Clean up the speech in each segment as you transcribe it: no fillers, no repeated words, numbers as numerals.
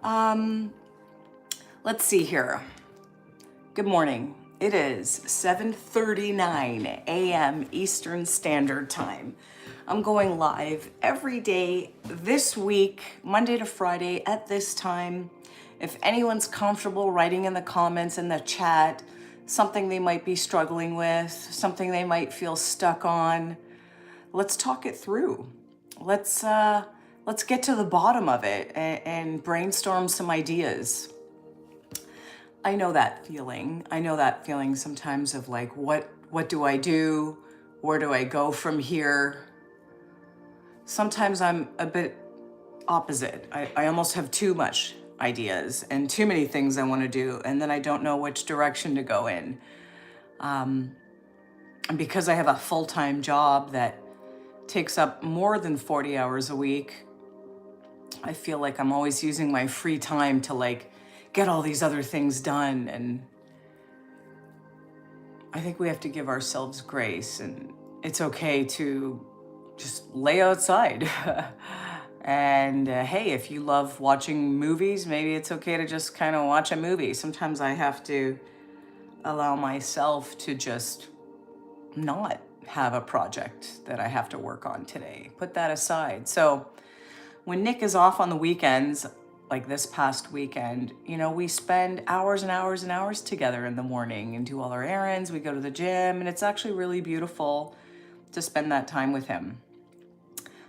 Let's see here. Good morning. It is 7:39 a.m. Eastern Standard Time. I'm going live every day this week, Monday to Friday at this time. If anyone's comfortable writing in the comments in the chat something they might be struggling with, something they might feel stuck on, let's talk it through. Let's get to the bottom of it and brainstorm some ideas. I know that feeling. I know that feeling sometimes of like, what do I do? Where do I go from here? Sometimes I'm a bit opposite. I almost have too much ideas and too many things I want to do, and then I don't know which direction to go in. And because I have a full-time job that takes up more than 40 hours a week, I feel like I'm always using my free time to like get all these other things done. And I think we have to give ourselves grace, and it's okay to just lay outside. And hey, if you love watching movies, maybe it's okay to just kind of watch a movie. Sometimes I have to allow myself to just not have a project that I have to work on today. Put that aside. So when Nick is off on the weekends, like this past weekend, you know, we spend hours and hours and hours together in the morning and do all our errands. We go to the gym, and it's actually really beautiful to spend that time with him.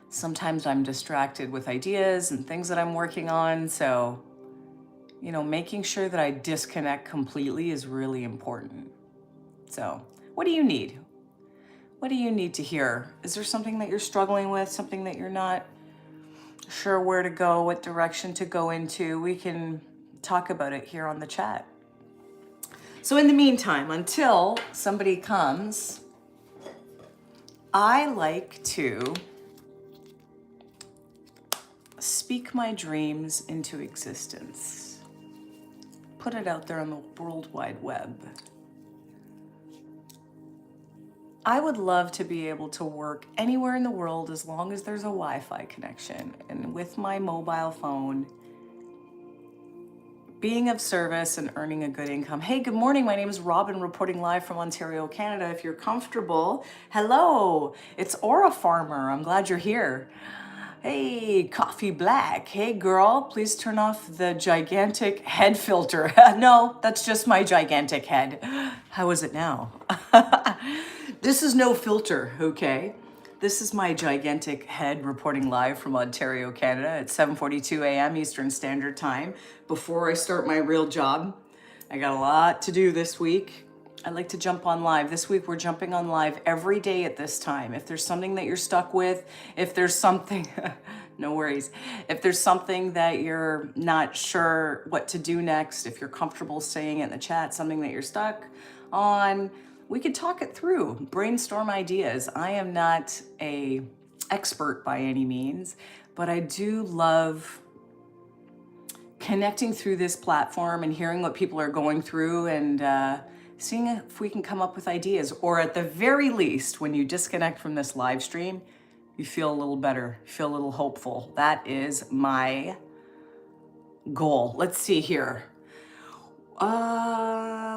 Sometimes I'm distracted with ideas and things that I'm working on. So, you know, making sure that I disconnect completely is really important. So, what do you need? What do you need to hear? Is there something that you're struggling with, something that you're not sure where to go, what direction to go into? We can talk about it here on the chat. So in the meantime, until somebody comes, I like to speak my dreams into existence. Put it out there on the World Wide Web. I would love to be able to work anywhere in the world as long as there's a Wi-Fi connection. And with my mobile phone, being of service and earning a good income. Hey, good morning. My name is Robin, reporting live from Ontario, Canada. If you're comfortable, hello, it's Aura Farmer. I'm glad you're here. Hey, Coffee Black. Hey, girl, please turn off the gigantic head filter. No, that's just my gigantic head. How is it now? This is no filter, okay? This is my gigantic head reporting live from Ontario, Canada at 7:42 a.m. Eastern Standard Time. Before I start my real job, I got a lot to do this week. I like to jump on live. This week we're jumping on live every day at this time. If there's something that you're stuck with, if there's something, no worries. If there's something that you're not sure what to do next, if you're comfortable saying it in the chat, something that you're stuck on, we could talk it through, brainstorm ideas. I am not an expert by any means, but I do love connecting through this platform and hearing what people are going through and seeing if we can come up with ideas, or at the very least, when you disconnect from this live stream, you feel a little better, feel a little hopeful. That is my goal. Let's see here.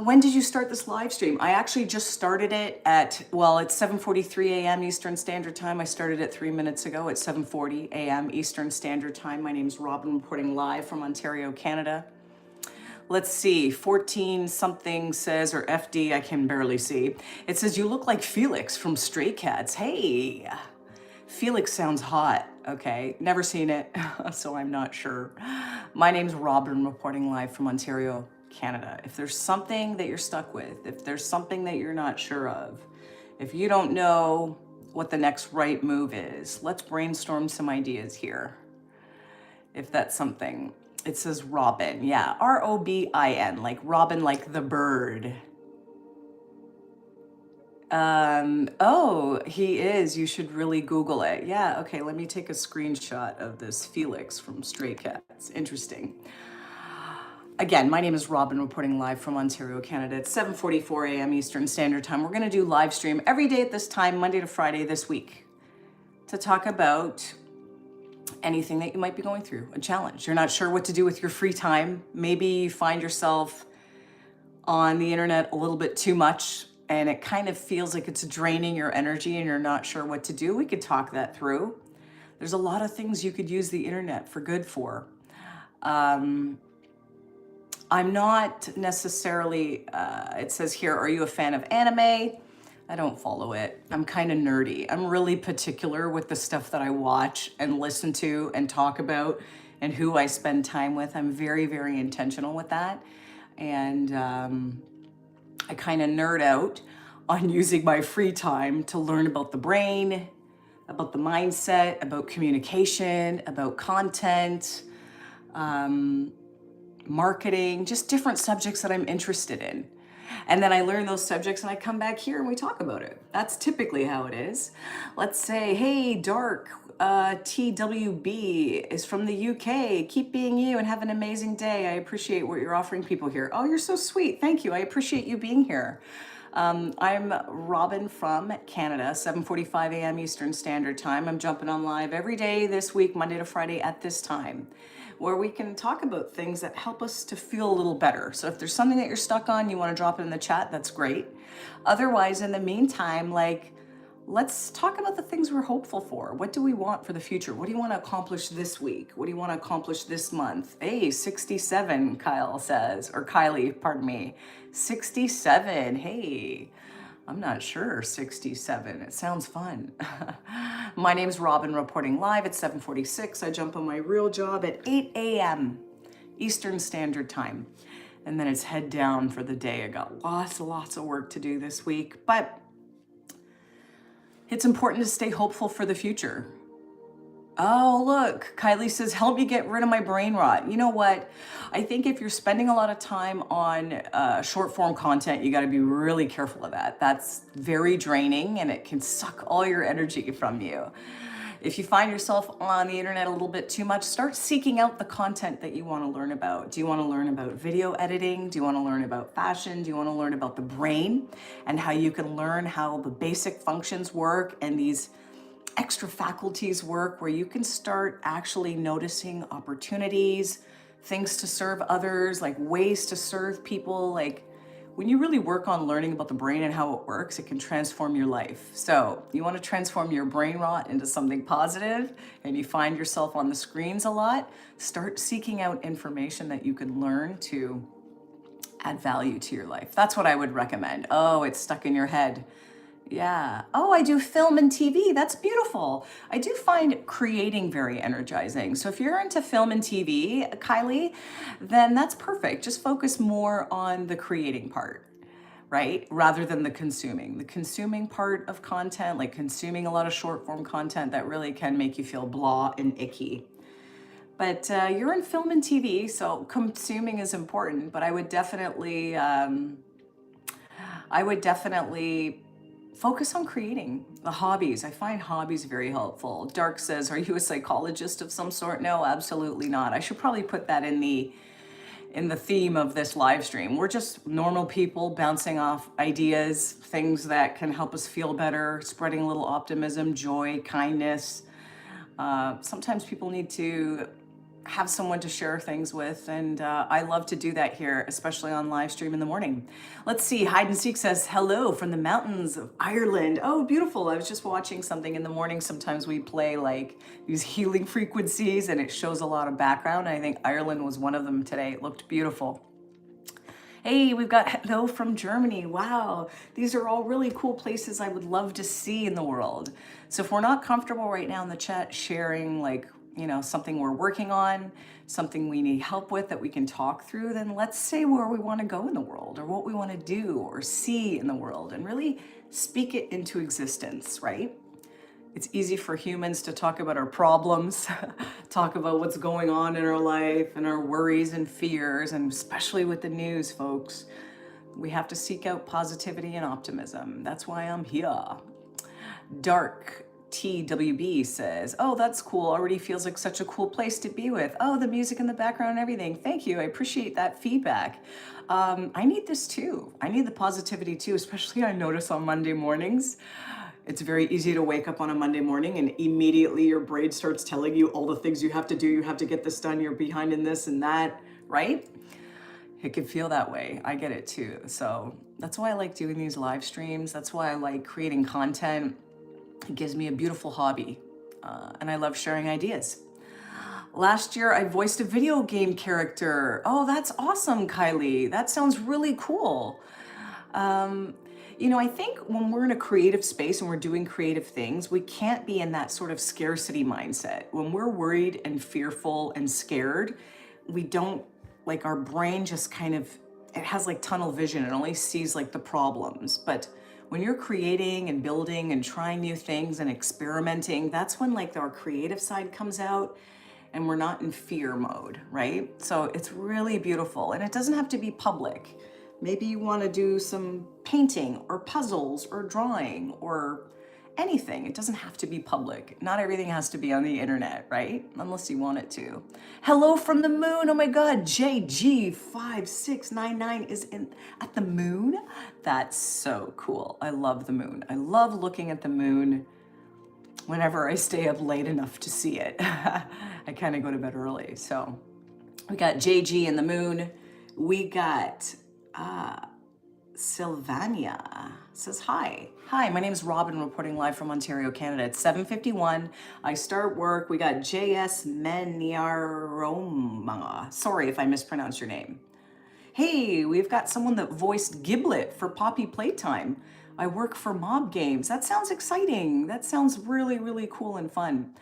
When did you start this live stream? I actually just started it at, well, it's 7:43 a.m. Eastern Standard Time. I started it 3 minutes ago at 7:40 a.m. Eastern Standard Time. My name's Robin, reporting live from Ontario, Canada. Let's see, 14 something says, or FD, I can barely see. It says, you look like Felix from Stray Cats. Hey, Felix sounds hot. Okay, never seen it, so I'm not sure. My name's Robin, reporting live from Ontario, Canada. If there's something that you're stuck with, if there's something that you're not sure of, if you don't know what the next right move is, let's brainstorm some ideas here. If that's something. It says Robin, yeah, R-O-B-I-N, like Robin, like the bird. Oh, he is. You should really Google it. Yeah, okay, let me take a screenshot of this Felix from Stray Cats. Interesting. Again, my name is Robin, reporting live from Ontario, Canada. It's 7:44 a.m. Eastern Standard Time. We're going to do live stream every day at this time, Monday to Friday this week, to talk about anything that you might be going through, a challenge. You're not sure what to do with your free time. Maybe you find yourself on the internet a little bit too much and it kind of feels like it's draining your energy and you're not sure what to do. We could talk that through. There's a lot of things you could use the internet for good for. I'm not necessarily, it says here, are you a fan of anime? I don't follow it. I'm kind of nerdy. I'm really particular with the stuff that I watch and listen to and talk about and who I spend time with. I'm very, very intentional with that. And I kind of nerd out on using my free time to learn about the brain, about the mindset, about communication, about content, marketing, just different subjects that I'm interested in. And then I learn those subjects and I come back here and we talk about it. That's typically how it is. Let's say, hey, Dark, TWB is from the UK. Keep being you and have an amazing day. I appreciate what you're offering people here. Oh, you're so sweet. Thank you. I appreciate you being here. I'm Robin from Canada, 7:45 a.m. Eastern Standard Time. I'm jumping on live every day this week, Monday to Friday at this time, where we can talk about things that help us to feel a little better. So if there's something that you're stuck on, you want to drop it in the chat, that's great. Otherwise, in the meantime, let's talk about the things we're hopeful for. What do we want for the future? What do you want to accomplish this week? What do you want to accomplish this month? Hey, 67, Kyle says, or Kylie, pardon me. 67, hey. I'm not sure, 67. It sounds fun. My name's Robin, reporting live at 7:46. I jump on my real job at 8 a.m. Eastern Standard Time. And then it's head down for the day. I got lots of work to do this week, but it's important to stay hopeful for the future. Oh, look, Kylie says, help me get rid of my brain rot. You know what? I think if you're spending a lot of time on short form content, you got to be really careful of that. That's very draining and it can suck all your energy from you. If you find yourself on the internet a little bit too much, start seeking out the content that you want to learn about. Do you want to learn about video editing? Do you want to learn about fashion? Do you want to learn about the brain and how you can learn how the basic functions work and these extra faculties work, where you can start actually noticing opportunities, things to serve others, like ways to serve people. Like when you really work on learning about the brain and how it works, it can transform your life. So you want to transform your brain rot into something positive and you find yourself on the screens a lot, start seeking out information that you can learn to add value to your life. That's what I would recommend. Oh, it's stuck in your head. Yeah. Oh, I do film and TV. That's beautiful. I do find creating very energizing. So if you're into film and TV, Kylie, then that's perfect. Just focus more on the creating part, right? Rather than the consuming. The consuming part of content, like consuming a lot of short form content, that really can make you feel blah and icky. But you're in film and TV, so consuming is important, but I would definitely focus on creating the hobbies. I find hobbies very helpful. Dark says, are you a psychologist of some sort? No, absolutely not. I should probably put that in the theme of this live stream. We're just normal people bouncing off ideas, things that can help us feel better, spreading a little optimism, joy, kindness. Sometimes people need to have someone to share things with, and I love to do that here, especially on live stream in the morning. Let's see, Hide and Seek says, hello from the mountains of Ireland. Oh, beautiful. I was just watching something in the morning. Sometimes we play like these healing frequencies and it shows a lot of background. I think Ireland was one of them today. It looked beautiful. Hey, we've got hello from Germany. Wow, these are all really cool places I would love to see in the world. So if we're not comfortable right now in the chat sharing something we're working on, something we need help with that we can talk through, then let's say where we want to go in the world or what we want to do or see in the world and really speak it into existence, right? It's easy for humans to talk about our problems, talk about what's going on in our life and our worries and fears, and especially with the news, folks. We have to seek out positivity and optimism. That's why I'm here. Dark TWB says, oh, that's cool. Already feels like such a cool place to be with. Oh, the music in the background and everything. Thank you. I appreciate that feedback. I need this too. I need the positivity too, especially I notice on Monday mornings. It's very easy to wake up on a Monday morning and immediately your brain starts telling you all the things you have to do. You have to get this done. You're behind in this and that, right? It can feel that way. I get it too. So that's why I like doing these live streams. That's why I like creating content. It gives me a beautiful hobby. And I love sharing ideas. Last year, I voiced a video game character. Oh, that's awesome, Kylie. That sounds really cool. I think when we're in a creative space and we're doing creative things, we can't be in that sort of scarcity mindset. When we're worried and fearful and scared, we don't, like, our brain just kind of, it has like tunnel vision. It only sees like the problems. But when you're creating and building and trying new things and experimenting, that's when like our creative side comes out and we're not in fear mode, right? So it's really beautiful, and it doesn't have to be public. Maybe you want to do some painting or puzzles or drawing or anything. It doesn't have to be public. Not everything has to be on the internet, right? Unless you want it to. Hello from the moon. Oh my God, JG5699 is at the moon. That's so cool. I love the moon. I love looking at the moon whenever I stay up late enough to see it. I kind of go to bed early. So we got JG and the moon. We got Sylvania says hi. Hi, my name is Robin, reporting live from Ontario, Canada. It's 7:51. I start work. We got JS Meniaroma. Sorry if I mispronounced your name. Hey, we've got someone that voiced Giblet for Poppy Playtime. I work for Mob Games. That sounds exciting. That sounds really, really cool and fun.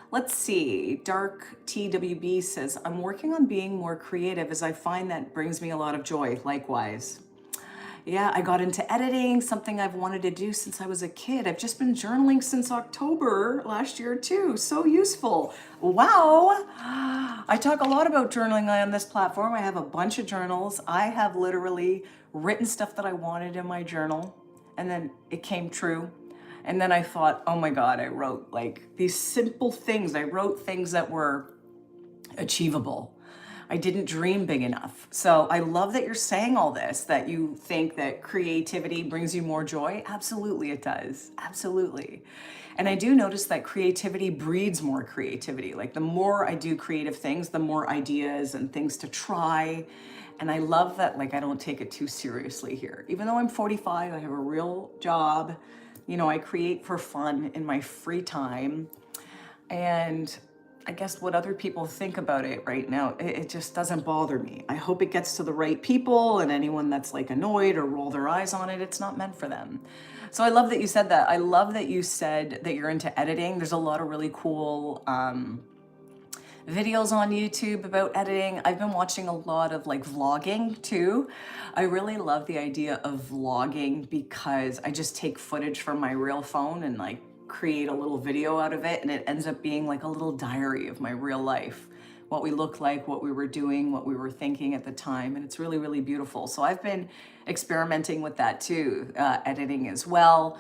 Let's see, Dark TWB says, I'm working on being more creative as I find that brings me a lot of joy. Likewise. Yeah, I got into editing, something I've wanted to do since I was a kid. I've just been journaling since October last year too. So useful. Wow. I talk a lot about journaling on this platform. I have a bunch of journals. I have literally written stuff that I wanted in my journal, and then it came true. And then I thought, oh my God, I wrote like these simple things. I wrote things that were achievable. I didn't dream big enough. So I love that you're saying all this, that you think that creativity brings you more joy. Absolutely it does. Absolutely. And I do notice that creativity breeds more creativity. Like the more I do creative things, the more ideas and things to try. And I love that, like, I don't take it too seriously here. Even though I'm 45, I have a real job. I create for fun in my free time. And I guess what other people think about it right now, it just doesn't bother me. I hope it gets to the right people, and anyone that's like annoyed or roll their eyes on it, it's not meant for them. So I love that you said that. I love that you said that you're into editing. There's a lot of really cool videos on YouTube about editing. I've been watching a lot of like vlogging too. I really love the idea of vlogging because I just take footage from my real phone and like create a little video out of it, and it ends up being like a little diary of my real life, what we look like, what we were doing, what we were thinking at the time, and it's really, really beautiful. So I've been experimenting with that too, editing as well.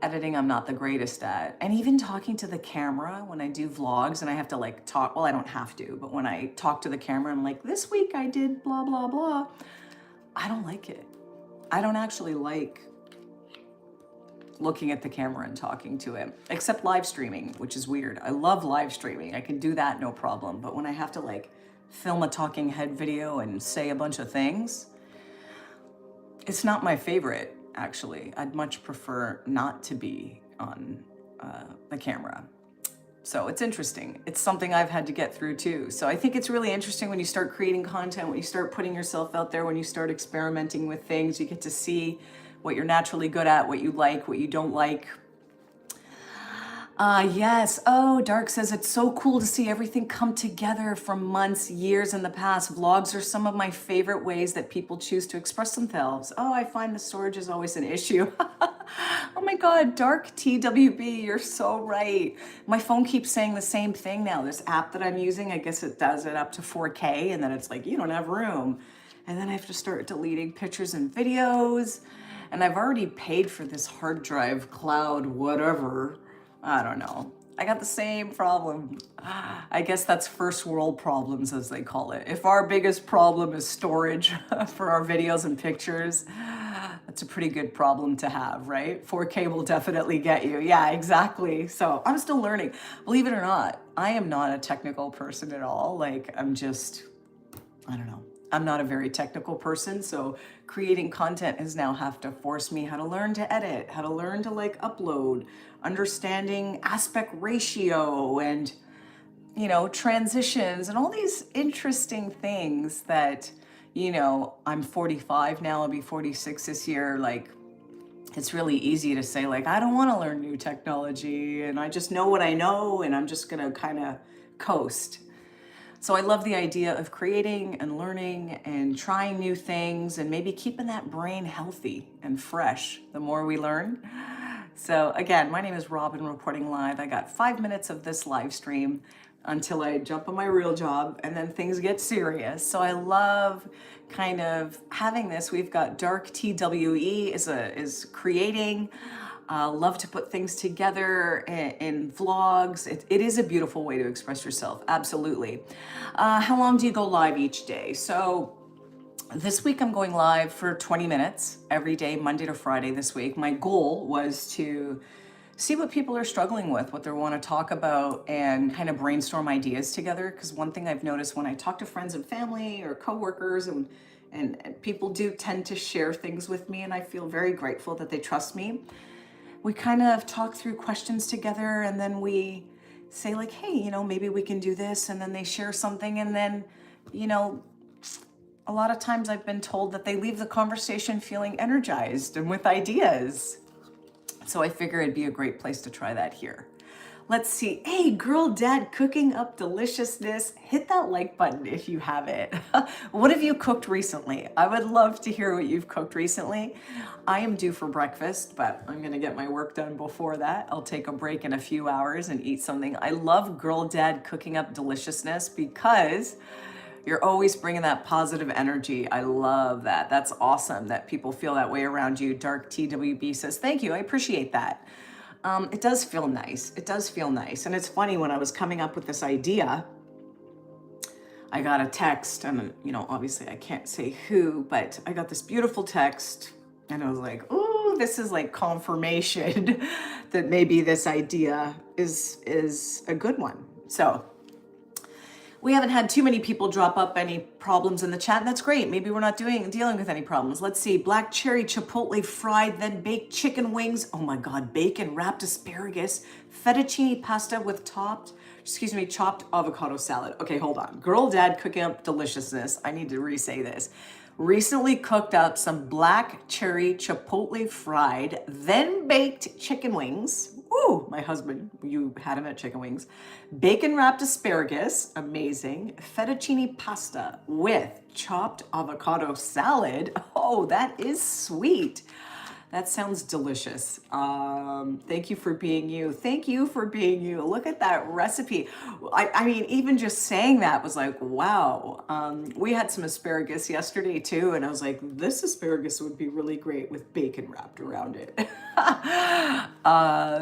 Editing I'm not the greatest at, and even talking to the camera when I do vlogs and I have to like talk, well, I don't have to, but when I talk to the camera, I'm like, this week I did blah, blah, blah. I don't like it. I don't actually like looking at the camera and talking to it, except live streaming, which is weird. I love live streaming. I can do that, no problem. But when I have to like film a talking head video and say a bunch of things, it's not my favorite, actually. I'd much prefer not to be on the camera. So it's interesting. It's something I've had to get through too. So I think it's really interesting when you start creating content, when you start putting yourself out there, when you start experimenting with things, you get to see what you're naturally good at, what you like, what you don't like. Yes. Oh, Dark says, it's so cool to see everything come together from months, years in the past. Vlogs are some of my favorite ways that people choose to express themselves. Oh, I find the storage is always an issue. Oh my God, Dark TWB, you're so right. My phone keeps saying the same thing now. This app that I'm using, I guess it does it up to 4K, and then it's like, you don't have room. And then I have to start deleting pictures and videos. And I've already paid for this hard drive, cloud, whatever. I don't know. I got the same problem. I guess that's first world problems, as they call it. If our biggest problem is storage for our videos and pictures, That's a pretty good problem to have, right? 4K will definitely get you. Yeah, exactly. So I'm still learning. Believe it or not, I am not a technical person at all. Like, I don't know. I'm not a very technical person, so creating content has now have to force me how to learn to edit, how to learn to like upload, understanding aspect ratio and transitions and all these interesting things that, I'm 45 now, I'll be 46 this year. Like, it's really easy to say, like, I don't want to learn new technology and I just know what I know and I'm just going to kind of coast. So I love the idea of creating and learning and trying new things and maybe keeping that brain healthy and fresh the more we learn. So again, my name is Robin, reporting live. I got 5 minutes of this live stream until I jump on my real job and then things get serious. So I love kind of having this. We've got Dark TWE is creating. Love to put things together in vlogs. It is a beautiful way to express yourself, absolutely. How long do you go live each day? So this week I'm going live for 20 minutes every day, Monday to Friday this week. My goal was to see what people are struggling with, what they want to talk about, and kind of brainstorm ideas together. Because one thing I've noticed when I talk to friends and family or coworkers and people do tend to share things with me, and I feel very grateful that they trust me. We kind of talk through questions together and then we say like, hey, maybe we can do this. And then they share something. And then, a lot of times I've been told that they leave the conversation feeling energized and with ideas. So I figure it'd be a great place to try that here. Let's see. Hey, girl, dad, cooking up deliciousness. Hit that like button if you have it. What have you cooked recently? I would love to hear what you've cooked recently. I am due for breakfast, but I'm going to get my work done before that. I'll take a break in a few hours and eat something. I love girl, dad, cooking up deliciousness because you're always bringing that positive energy. I love that. That's awesome that people feel that way around you. Dark TWB says, thank you. I appreciate that. It does feel nice. It does feel nice. And it's funny, when I was coming up with this idea, I got a text and, obviously I can't say who, but I got this beautiful text and I was like, ooh, this is like confirmation that maybe this idea is a good one. So we haven't had too many people drop up any problems in the chat, and that's great. Maybe we're not dealing with any problems. Let's see. Black cherry chipotle fried, then baked chicken wings. Oh my God, bacon wrapped asparagus, fettuccine pasta with chopped avocado salad. Okay, hold on. Girl, dad, cooking up deliciousness. I need to re-say this. Recently cooked up some black cherry chipotle fried, then baked chicken wings. Ooh, my husband, you had him at Chicken Wings. Bacon wrapped asparagus, amazing. Fettuccine pasta with chopped avocado salad. Oh, that is sweet. That sounds delicious. Thank you for being you. Thank you for being you. Look at that recipe. I mean, even just saying that was like, wow. We had some asparagus yesterday too, and I was like, this asparagus would be really great with bacon wrapped around it.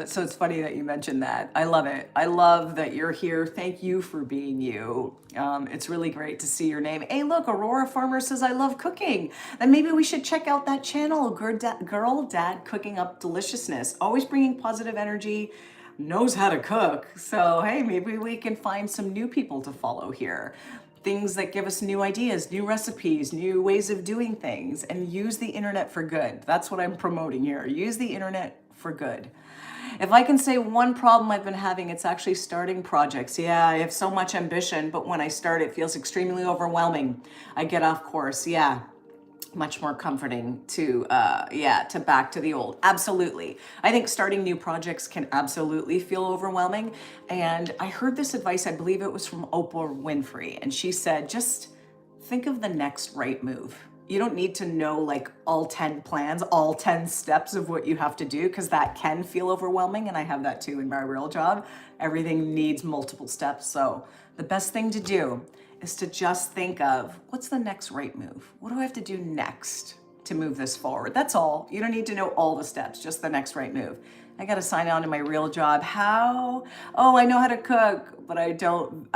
So it's funny that you mentioned that. I love it. I love that you're here. Thank you for being you. It's really great to see your name. Hey, look, Aurora Farmer says, I love cooking. Then maybe we should check out that channel, Girl Dad Cooking Up Deliciousness. Always bringing positive energy, knows how to cook. So, hey, maybe we can find some new people to follow here. Things that give us new ideas, new recipes, new ways of doing things, and use the internet for good. That's what I'm promoting here. Use the internet for good. If I can say one problem I've been having, it's actually starting projects. Yeah, I have so much ambition, but when I start, it feels extremely overwhelming. I get off course. Yeah, much more comforting to back to the old. Absolutely. I think starting new projects can absolutely feel overwhelming. And I heard this advice, I believe it was from Oprah Winfrey, and she said, just think of the next right move. You don't need to know like all 10 plans, all 10 steps of what you have to do, because that can feel overwhelming. And I have that too in my real job. Everything needs multiple steps. So the best thing to do is to just think of, what's the next right move? What do I have to do next to move this forward? That's all. You don't need to know all the steps, just the next right move. I got to sign on to my real job. How? Oh, I know how to cook, but I don't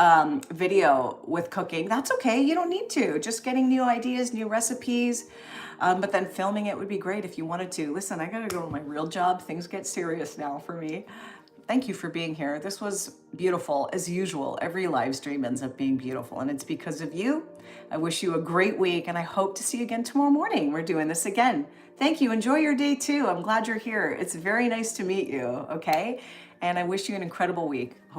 video with cooking. That's okay. You don't need to. Just getting new ideas, new recipes. But then filming it would be great if you wanted to. Listen, I got to go to my real job. Things get serious now for me. Thank you for being here. This was beautiful as usual. Every live stream ends up being beautiful, and it's because of you. I wish you a great week, and I hope to see you again tomorrow morning. We're doing this again. Thank you. Enjoy your day too. I'm glad you're here. It's very nice to meet you, okay? And I wish you an incredible week.